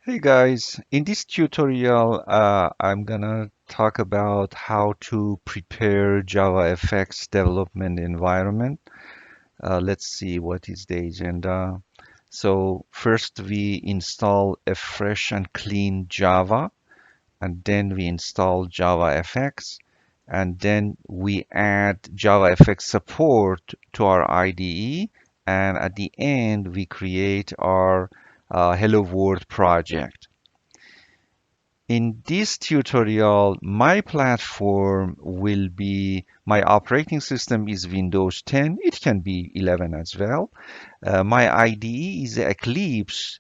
Hey guys, in this tutorial, I'm gonna talk about how to prepare JavaFX Development Environment. Let's see what is the agenda. So first we install a fresh and clean Java, and then we install JavaFX, and then we add JavaFX support to our IDE, and at the end we create our Hello World project. In this tutorial, my platform will be, my operating system is Windows 10. It can be 11 as well. My IDE is Eclipse,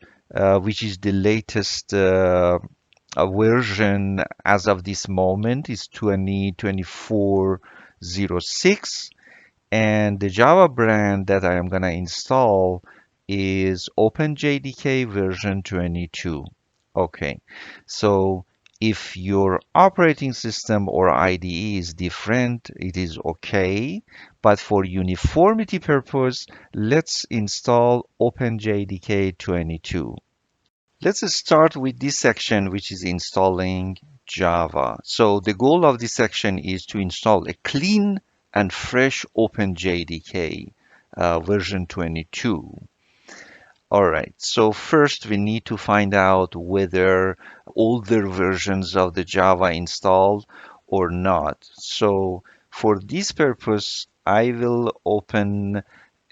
which is the latest version as of this moment is 2024-06. And the Java brand that I am going to install is OpenJDK version 22. Okay, so if your operating system or IDE is different, it is okay. But for uniformity purpose, let's install OpenJDK 22. Let's start with this section, which is installing Java. So the goal of this section is to install a clean and fresh OpenJDK version 22. All right, so first we need to find out whether older versions of the Java installed or not. So for this purpose, I will open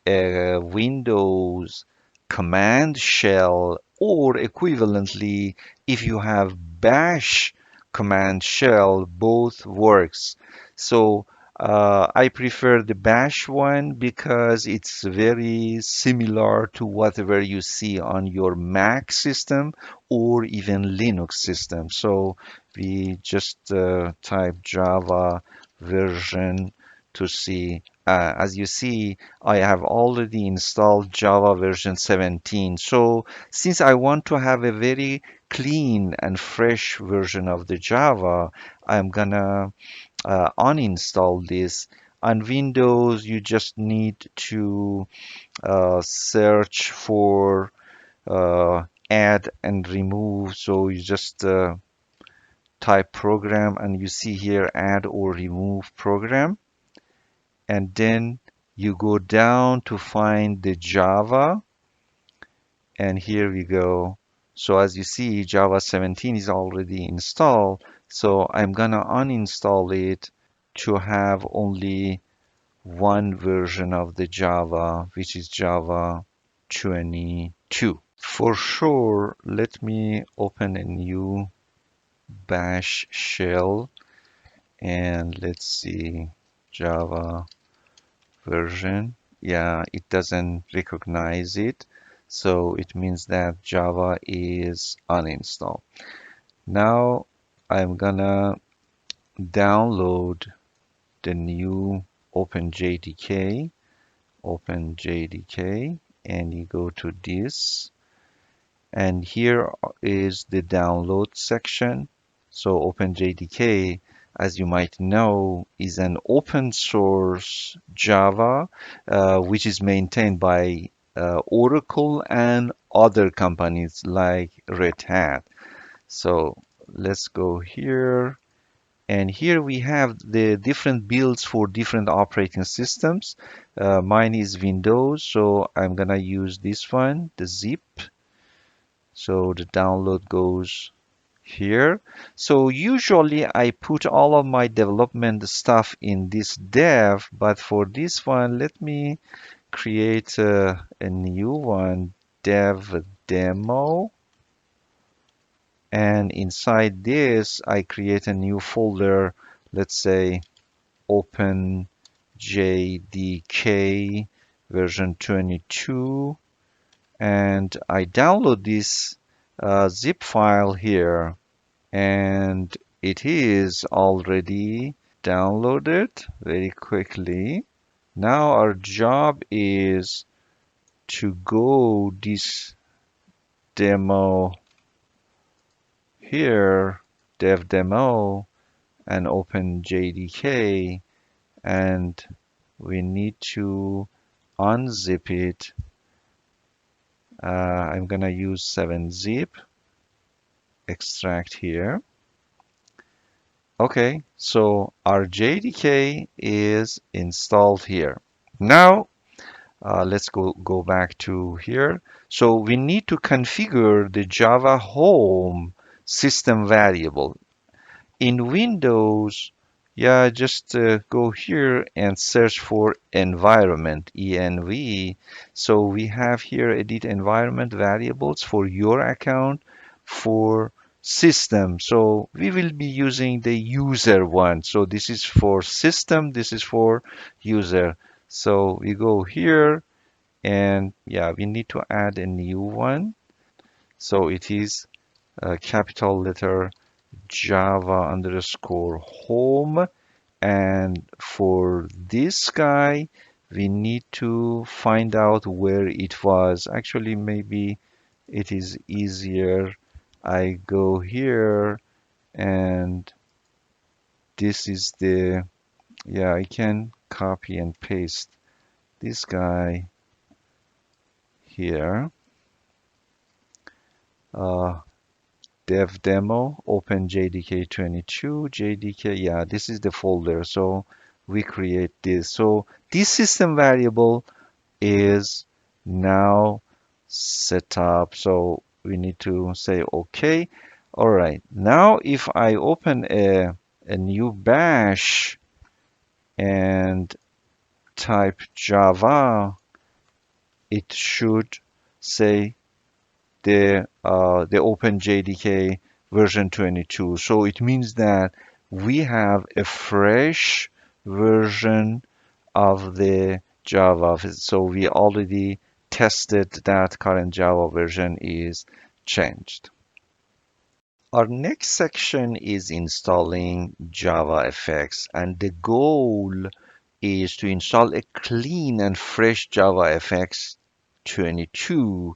Windows command shell, or equivalently, if you have bash command shell, both works. So I prefer the bash one because it's very similar to whatever you see on your Mac system or even Linux system. So we just type Java version to see. As you see, I have already installed Java version 17. So since I want to have a very clean and fresh version of the Java, I'm gonna uninstall this. On Windows, you just need to search for add and remove. So you just type program and you see here add or remove program, and then you go down to find the Java, and here we go. So as you see, Java 17 is already installed. So I'm gonna uninstall it to have only one version of the Java, which is Java 22. For sure, let me open a new bash shell and let's see Java version. Yeah, it doesn't recognize it. So it means that Java is uninstalled. Now I'm gonna download the new OpenJDK, and you go to this, and here is the download section. So OpenJDK, as you might know, is an open source Java, which is maintained by Oracle and other companies like Red Hat. So let's go here. And here we have the different builds for different operating systems. Mine is Windows, so I'm gonna use this one, the zip. So the download goes here. So usually I put all of my development stuff in this dev, but for this one, let me create a new one, dev demo. And inside this, I create a new folder, let's say Open JDK version 22, and I download this zip file here, and it is already downloaded very quickly. Now our job is to go this demo here, dev demo, and open JDK, and we need to unzip it. I'm gonna use 7-zip, extract here. Okay, so our JDK is installed here. Now, let's go back to here. So we need to configure the Java home system variable. In Windows, yeah, just go here and search for environment, env. So we have here edit environment variables for your account for system. So we will be using the user one. So this is for system, this is for user. So we go here and yeah, we need to add a new one. So it is a capital letter Java underscore home. And for this guy, we need to find out where it was. Actually, maybe it is easier. I go here and this is the, yeah, I can copy and paste this guy here. Uh, dev demo, open JDK22, JDK, yeah, this is the folder. So we create this. So this system variable is now set up. So we need to say OK. All right. Now if I open a new bash and type Java, it should say the OpenJDK version 22. So it means that we have a fresh version of the Java. So we already tested that current Java version is changed. Our next section is installing JavaFX, and the goal is to install a clean and fresh JavaFX 22.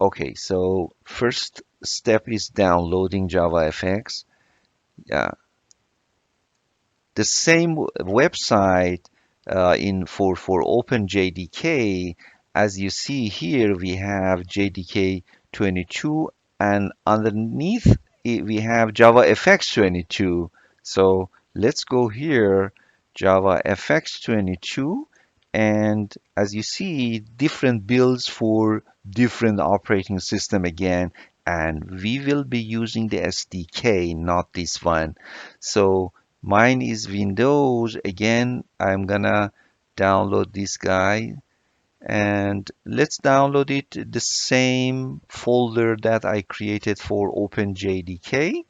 Okay, so first step is downloading JavaFX. Yeah, the same website in for OpenJDK. As you see here, we have JDK 22, and underneath it, we have JavaFX 22. So let's go here, JavaFX 22, and as you see, different builds for different operating system again, and we will be using the SDK, not this one. So mine is Windows. Again, I'm gonna download this guy and let's download it the same folder that I created for OpenJDK.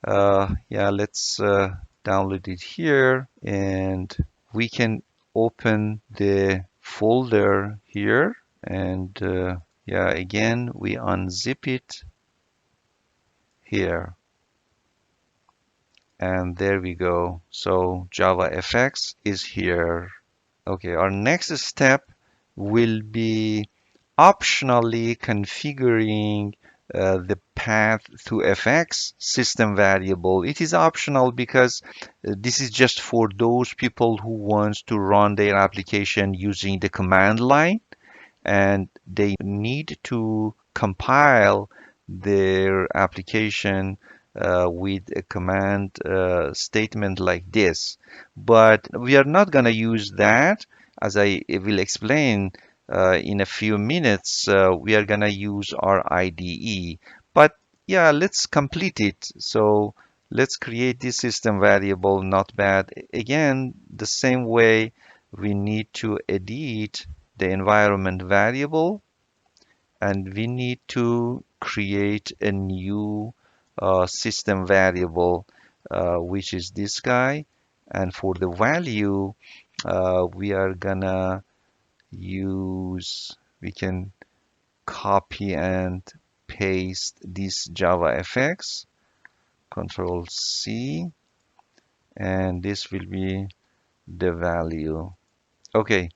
Yeah, let's download it here and we can open the folder here and yeah, again, we unzip it here. And there we go. So JavaFX is here. Okay, our next step will be optionally configuring the path to FX system variable. It is optional because this is just for those people who wants to run their application using the command line and they need to compile their application with a command statement like this. But we are not going to use that. As I will explain in a few minutes, we are going to use our IDE. But yeah, let's complete it. So let's create this system variable, not bad. Again, the same way we need to edit the environment variable and we need to create a new system variable which is this guy, and for the value we are gonna use, we can copy and paste this JavaFX, Control C, and this will be the value. Okay,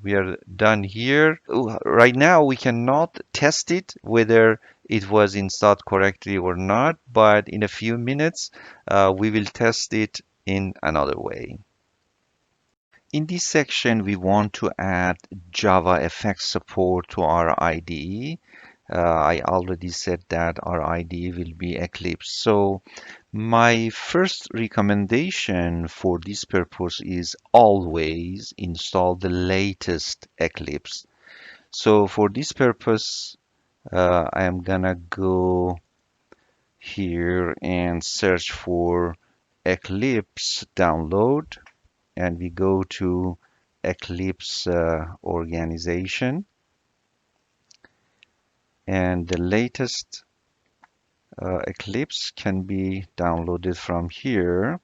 we are done here. Right now, we cannot test it whether it was installed correctly or not, but in a few minutes, we will test it in another way. In this section, we want to add JavaFX support to our IDE. I already said that our IDE will be Eclipse. So my first recommendation for this purpose is always install the latest Eclipse. So for this purpose, I am gonna go here and search for Eclipse download, and we go to Eclipse organization, and the latest Eclipse can be downloaded from here.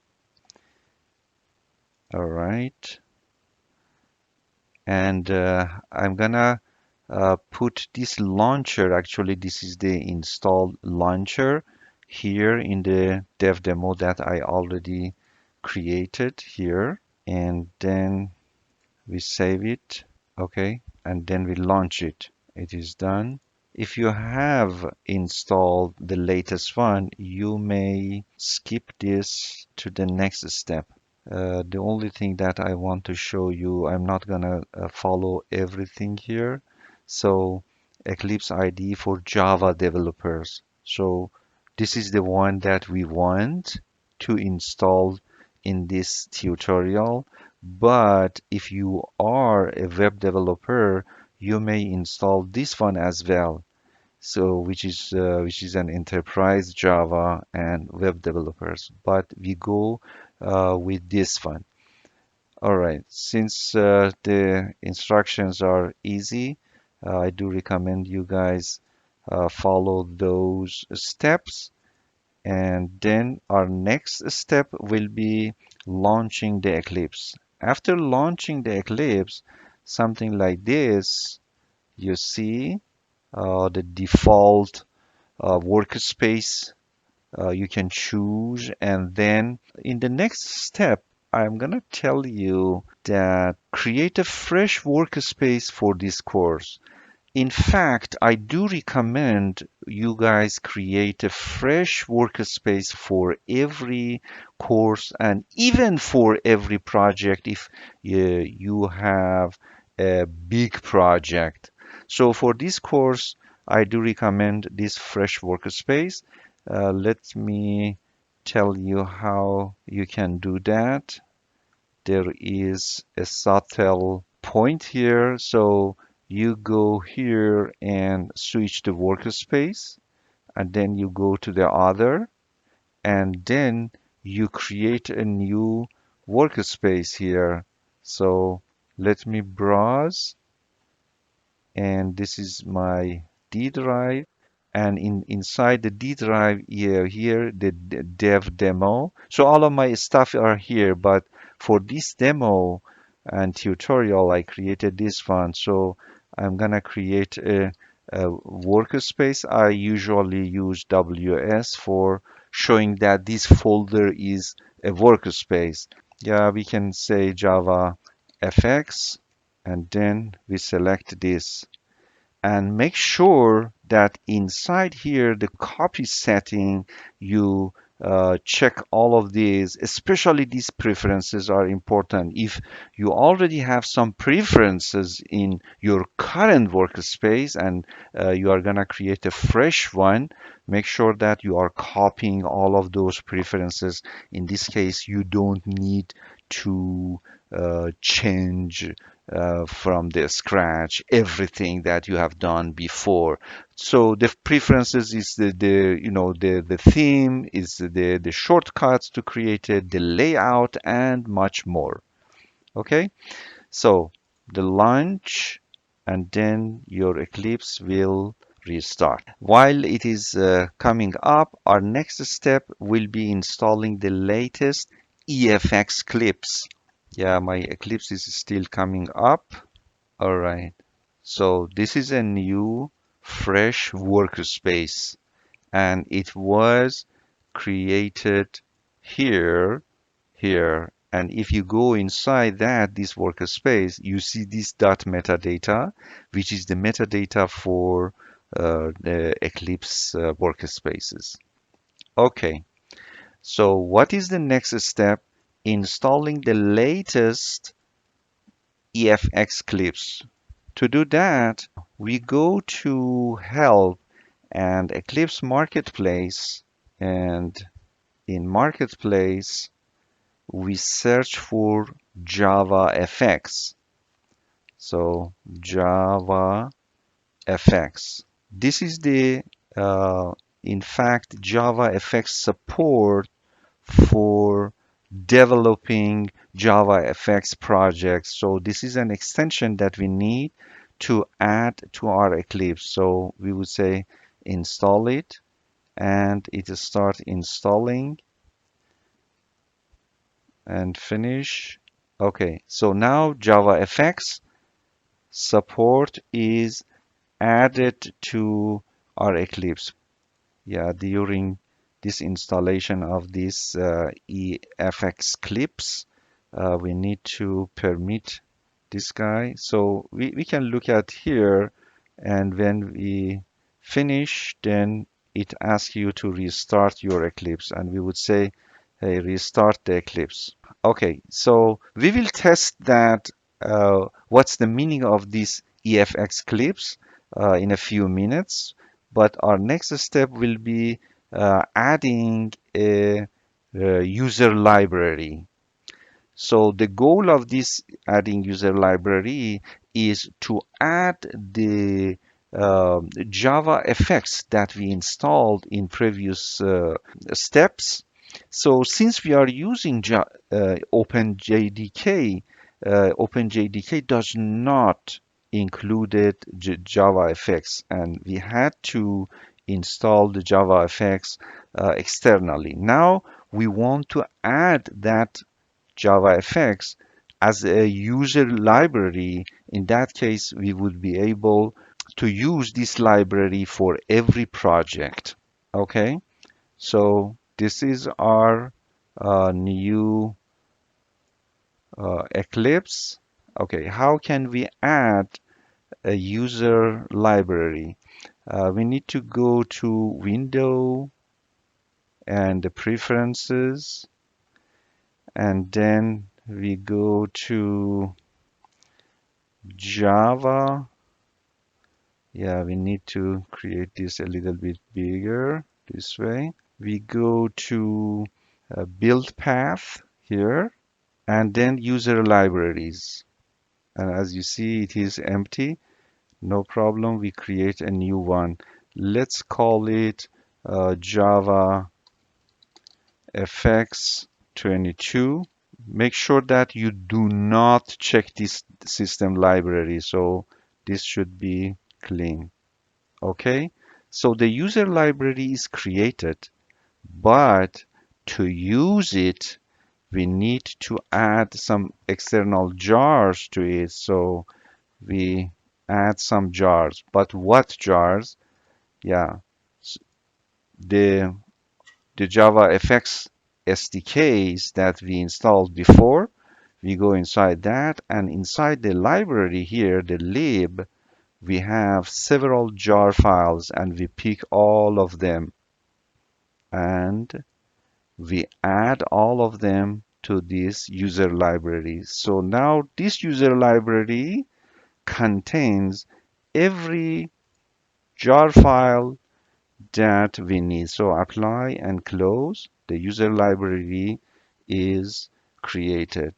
All right, and I'm gonna put this launcher. Actually, this is the installed launcher here in the dev demo that I already created here, and then we save it. Okay, and then we launch it. It is done. If you have installed the latest one, you may skip this to the next step. The only thing that I want to show you, I'm not gonna follow everything here. So Eclipse IDE for Java developers. So this is the one that we want to install in this tutorial. But if you are a web developer, you may install this one as well. So which is an enterprise Java and web developers. But we go with this one. All right, since the instructions are easy, I do recommend you guys follow those steps. And then our next step will be launching the Eclipse. After launching the Eclipse, something like this, you see the default workspace you can choose, and then in the next step I'm gonna tell you that create a fresh workspace for this course. In fact, I do recommend you guys create a fresh workspace for every course and even for every project if you have a big project. So for this course, I do recommend this fresh workspace. Let me tell you how you can do that. There is a subtle point here. So you go here and switch the workspace, and then you go to the other, and then you create a new workspace here. So let me browse, and this is my D drive, and inside the D drive here the dev demo. So all of my stuff are here, but for this demo and tutorial I created this one. So I'm gonna create a workspace. I usually use WS for showing that this folder is a workspace. Yeah, we can say Java FX, and then we select this, and make sure that inside here the copy setting you check all of these, especially these preferences are important. If you already have some preferences in your current workspace and you are gonna create a fresh one, make sure that you are copying all of those preferences. In this case, you don't need to change from the scratch everything that you have done before. So the preferences is the theme, is the shortcuts to create it, the layout, and much more. Okay, so the launch, and then your Eclipse will restart. While it is coming up, our next step will be installing the latest EFX clips. Yeah, my Eclipse is still coming up. All right. So this is a new, fresh workspace, and it was created here, here. And if you go inside this workspace, you see this dot metadata, which is the metadata for the Eclipse workspaces. Okay. So what is the next step? Installing the latest EFX clips To do that, we go to Help and Eclipse Marketplace, and in Marketplace, we search for JavaFX. So JavaFX. This is the, uh, in fact, JavaFX support for developing JavaFX projects. So this is an extension that we need to add to our Eclipse. So we would say install it, and it will start installing and finish. Okay, so now JavaFX support is added to our Eclipse. Yeah, during this installation of this EFX Clips, we need to permit this guy. So we can look at here, and when we finish, then it asks you to restart your Eclipse, and we would say, hey, restart the Eclipse. Okay, so we will test that, what's the meaning of this EFX Clips in a few minutes. But our next step will be adding a user library. So the goal of this adding user library is to add the Java effects that we installed in previous steps. So since we are using OpenJDK, OpenJDK does not included JavaFX, and we had to install the JavaFX externally. Now we want to add that JavaFX as a user library. In that case, we would be able to use this library for every project. Okay, so this is our new Eclipse. Okay, how can we add a user library? We need to go to Window and the Preferences, and then we go to Java. Yeah, we need to create this a little bit bigger this way. We go to Build Path here, and then User Libraries. And as you see, it is empty. No problem, we create a new one. Let's call it Java FX22. Make sure that you do not check this system library. So this should be clean. Okay. So the user library is created, but to use it, we need to add some external jars to it. So we add some jars. But what jars? Yeah, the the JavaFX SDKs that we installed before. We go inside that, and inside the library here, the lib, we have several jar files, and we pick all of them, and we add all of them to this user library. So now this user library contains every jar file that we need. So apply and close. The user library is created.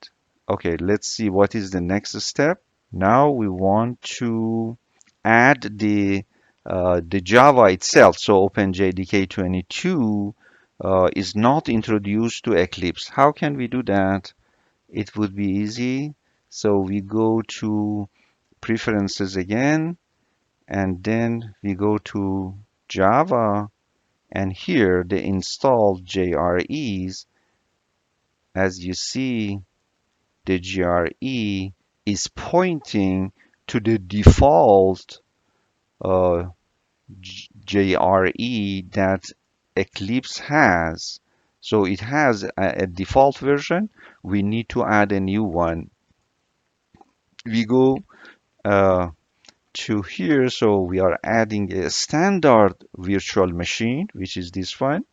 Okay, let's see what is the next step. Now we want to add the Java itself. So OpenJDK 22 is not introduced to Eclipse. How can we do that? It would be easy. So we go to Preferences again, and then we go to Java, and here the installed JREs, as you see, the JRE is pointing to the default uh, JRE that Eclipse has. So it has a default version. We need to add a new one. We go uh, to here, so we are adding a standard virtual machine, which is this one.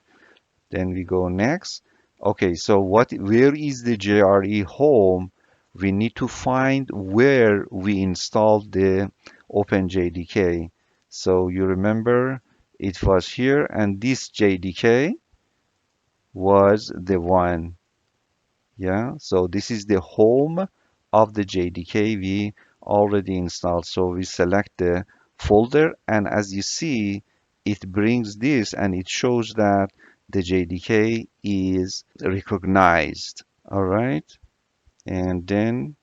Then we go next. Okay, so where is the JRE home? we need to find where we installed the OpenJDK. So you remember it was here, and this JDK was the one. Yeah, so this is the home of the JDK we already installed. So we select the folder, and as you see, it brings this and it shows that the JDK is recognized. All right, and then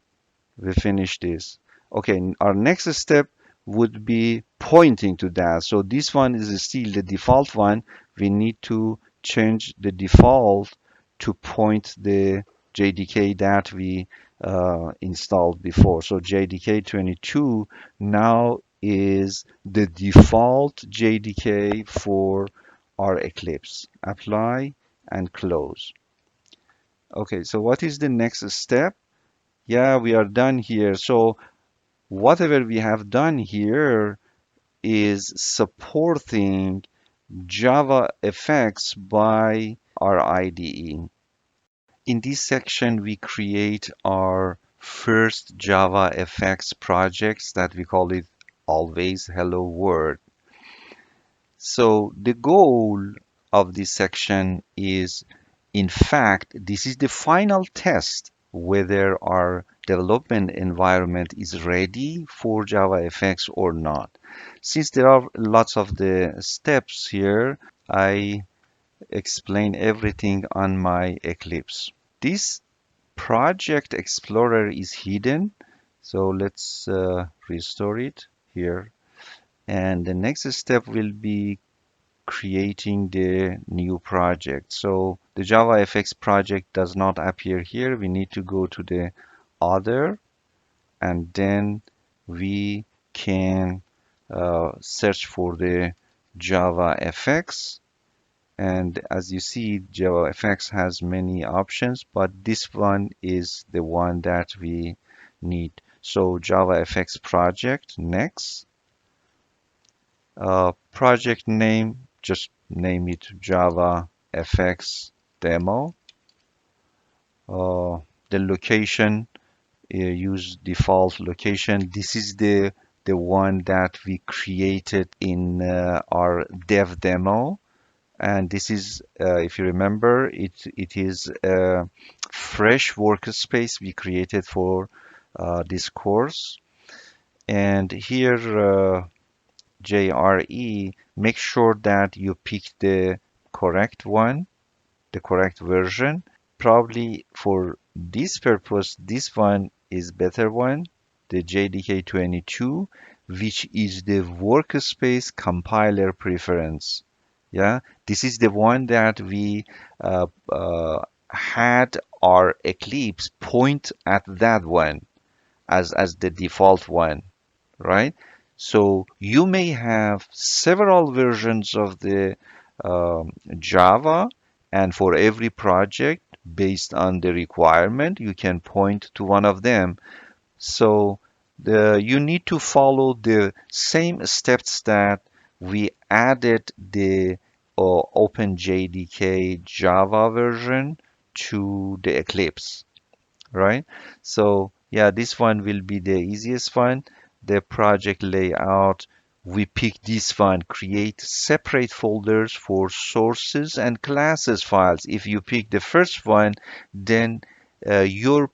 we finish this. Okay, our next step would be pointing to that. So this one is still the default one. We need to change the default to point the JDK that we installed before. So JDK 22 now is the default JDK for our Eclipse. Apply and close. Okay, so what is the next step? Yeah, we are done here. So whatever we have done here is supporting JavaFX by our IDE. In this section, we create our first JavaFX projects that we call it always hello world. So the goal of this section is, in fact, this is the final test whether our development environment is ready for JavaFX or not. Since there are lots of the steps here, I explain everything on my Eclipse. This project explorer is hidden, so let's restore it here. And the next step will be creating the new project. So the JavaFX project does not appear here. We need to go to the other, and then we can search for the JavaFX. And as you see, JavaFX has many options, but this one is the one that we need. So JavaFX project, next. Project name, just name it JavaFX demo. The location, use default location. This is the one that we created in our dev demo. And this is, if you remember, it is a fresh workspace we created for this course. And here, JRE, make sure that you pick the correct one, the correct version. Probably for this purpose, this one is better one, the JDK 22, which is the workspace compiler preference. Yeah, this is the one that we had our Eclipse point at that one as the default one, right? So you may have several versions of the Java, and for every project, based on the requirement, you can point to one of them. So you need to follow the same steps that we added the OpenJDK Java version to the Eclipse, right? So yeah, this one will be the easiest one. The project layout, we pick this one, create separate folders for sources and classes files. If you pick the first one, then your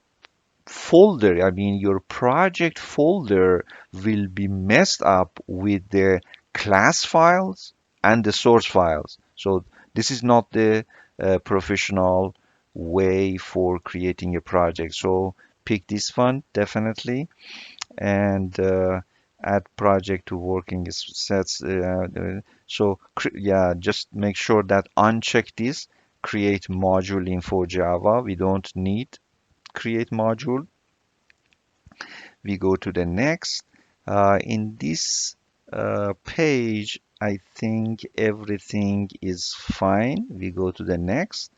folder, I mean your project folder will be messed up with the class files and the source files. So this is not the professional way for creating a project. So pick this one definitely, and add project to working sets. Yeah, just make sure that uncheck this, create module info Java. We don't need create module. We go to the next. In this page, I think everything is fine. We go to the next.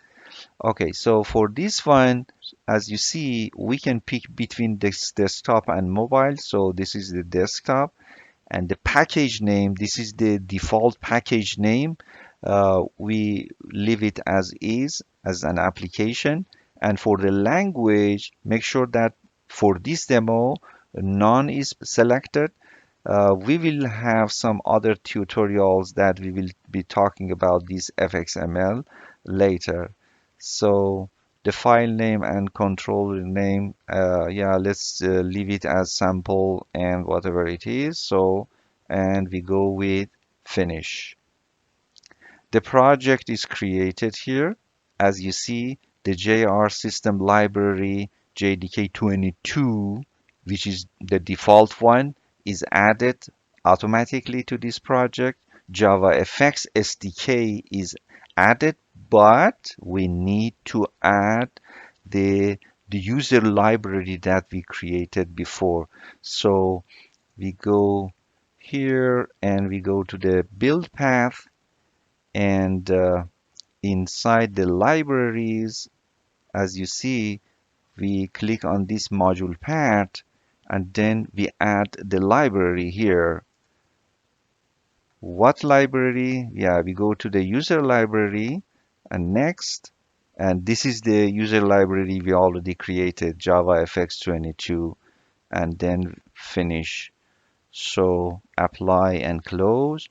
Okay, so for this one, as you see, we can pick between this desktop and mobile. So this is the desktop, and the package name, this is the default package name. We leave it as is, as an application. And for the language, make sure that for this demo, none is selected. We will have some other tutorials that we will be talking about this fxml later. So the file name and controller name, yeah, let's leave it as sample and whatever it is. So, and we go with finish. The project is created here. As you see, the JR system library JDK22, which is the default one, is added automatically to this project. JavaFX SDK is added, but we need to add the the user library that we created before. So we go here and we go to the build path, and inside the libraries, as you see, we click on this module path, and then we add the library here. What library? Yeah, we go to the user library and next. And this is the user library we already created, JavaFX22, and then finish. So apply and close.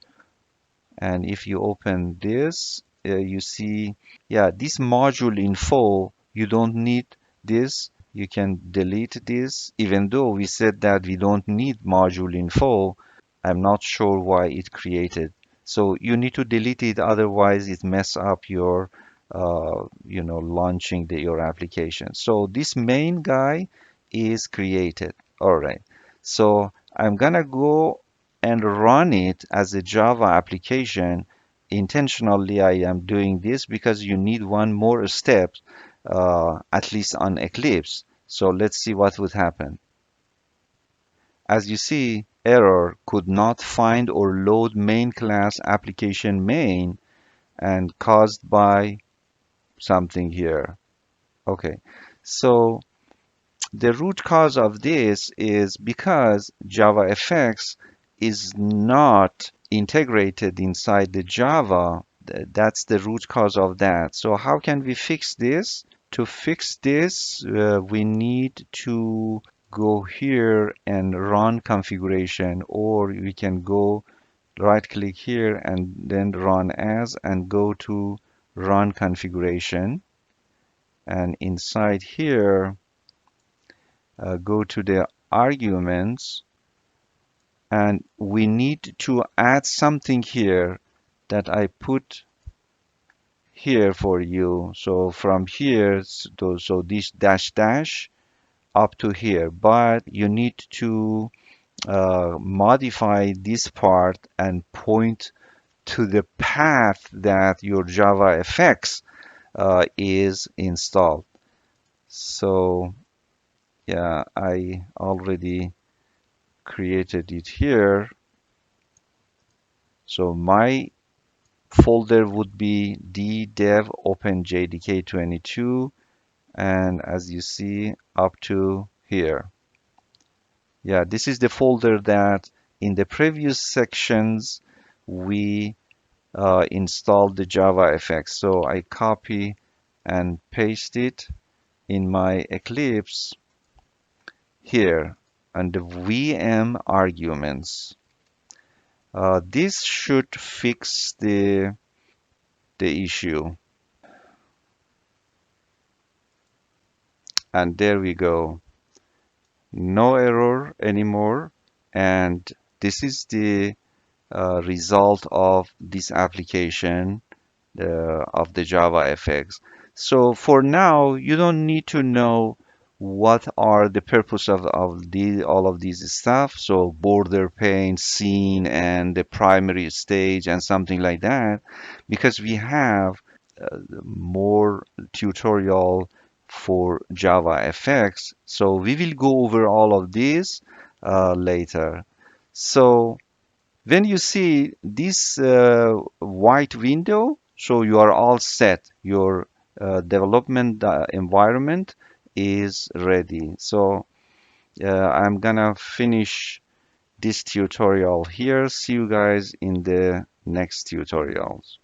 And if you open this, you see, yeah, this module info, you don't need this. You can delete this. Even though we said that we don't need module info, I'm not sure why it created. So you need to delete it, otherwise it mess up your, launching your application. So this main guy is created. All right. So I'm gonna go and run it as a Java application. Intentionally, I am doing this because you need one more step, at least on Eclipse. So let's see what would happen. As you see, error could not find or load main class application main, and caused by something here. Okay, so the root cause of this is because JavaFX is not integrated inside the Java. That's the root cause of that. So how can we fix this? To fix this, we need to go here and run configuration, or we can go right click here and then run as and go to run configuration, and inside here go to the arguments, and we need to add something here that I put here for you. So from here, so this dash dash up to here, but you need to modify this part and point to the path that your JavaFX is installed. So yeah, I already created it here. So my folder would be ddev open jdk22, and as you see up to here. Yeah, this is the folder that in the previous sections we installed the JavaFX. So I copy and paste it in my Eclipse here and the VM arguments. This should fix the issue. And there we go. No error anymore. And this is the result of this application of the JavaFX. So for now, you don't need to know what are the purpose of all of these stuff. So border pane, scene, and the primary stage and something like that, because we have more tutorial for JavaFX. So we will go over all of these later. So when you see this white window, so you are all set. Your development environment is ready. So I'm gonna finish this tutorial here. See you guys in the next tutorials.